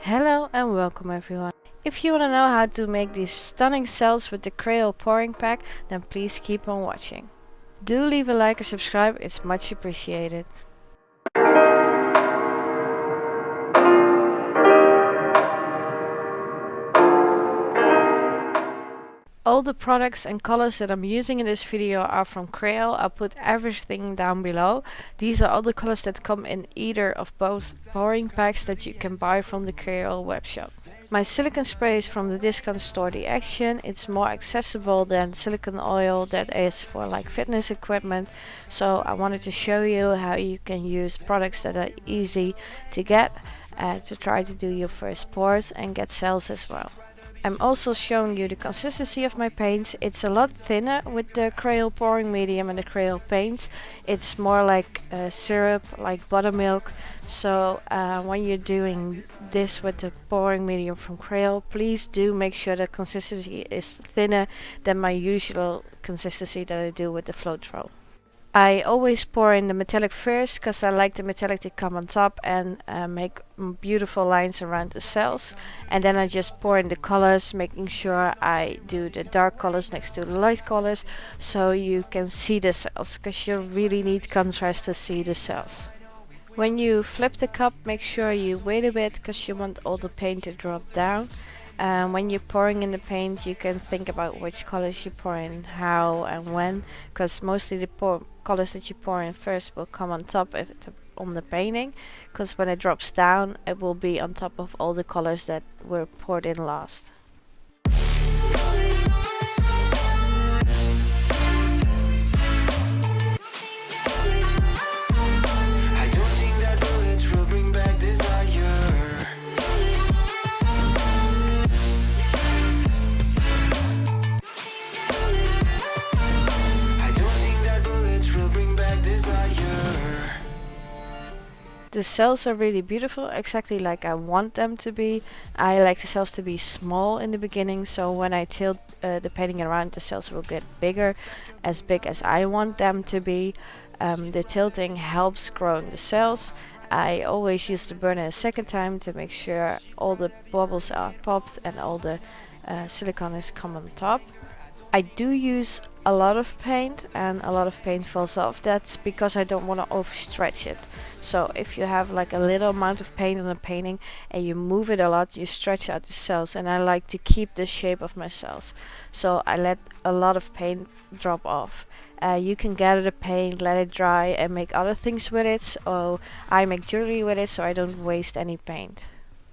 Hello and welcome everyone. If you want to know how to make these stunning cells with the Creall pouring pack, then please keep on watching. Do leave a like and subscribe, it's much appreciated. All the products and colors that I'm using in this video are from Creall. I'll put everything down below. These are all the colors that come in either of both pouring packs that you can buy from the Creall webshop. My silicone spray is from the discount store The Action. It's more accessible than silicone oil that is for like fitness equipment. So I wanted to show you how you can use products that are easy to get to try to do your first pours and get cells as well. I'm also showing you the consistency of my paints. It's a lot thinner with the Creall pouring medium and the Creall paints. It's more like syrup, like buttermilk. So when you're doing this with the pouring medium from Creall, please do make sure the consistency is thinner than my usual consistency that I do with the float roll. I always pour in the metallic first because I like the metallic to come on top and make beautiful lines around the cells. And then I just pour in the colors, making sure I do the dark colors next to the light colors so you can see the cells, because you really need contrast to see the cells. When you flip the cup, make sure you wait a bit because you want all the paint to drop down. When you're pouring in the paint, you can think about which colors you pour in, how and when, because mostly the colors that you pour in first will come on top of it, on the painting, because when it drops down it will be on top of all the colors that were poured in last. The cells are really beautiful, exactly like I want them to be. I like the cells to be small in the beginning, so when I tilt the painting around, the cells will get bigger, as big as I want them to be. The tilting helps growing the cells. I always use the burner a second time to make sure all the bubbles are popped and all the silicone is come on top. I do use a lot of paint and a lot of paint falls off. That's because I don't want to overstretch it. So if you have like a little amount of paint on a painting and you move it a lot, you stretch out the cells, and I like to keep the shape of my cells. So I let a lot of paint drop off. You can gather the paint, let it dry and make other things with it. So I make jewelry with it so I don't waste any paint.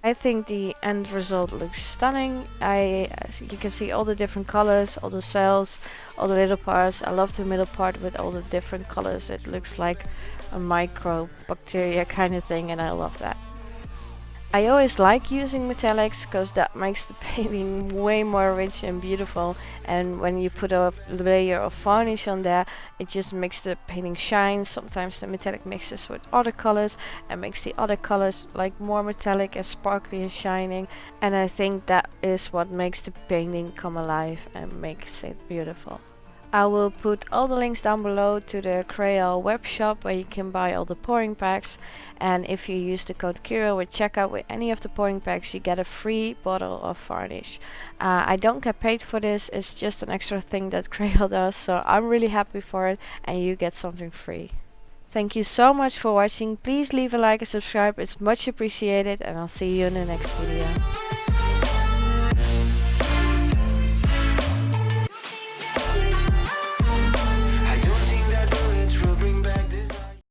I think the end result looks stunning. You can see all the different colors, all the cells, all the little parts. I love the middle part with all the different colors. It looks like a micro bacteria kind of thing, and I love that. I always like using metallics because that makes the painting way more rich and beautiful, and when you put a layer of varnish on there, it just makes the painting shine. Sometimes the metallic mixes with other colors and makes the other colors like more metallic and sparkly and shining, and I think that is what makes the painting come alive and makes it beautiful. I will put all the links down below to the Creall web shop where you can buy all the pouring packs, and if you use the code Kira with checkout with any of the pouring packs, you get a free bottle of varnish. I don't get paid for this, it's just an extra thing that Creall does, so I'm really happy for it and you get something free. Thank you so much for watching. Please leave a like and subscribe, it's much appreciated, and I'll see you in the next video.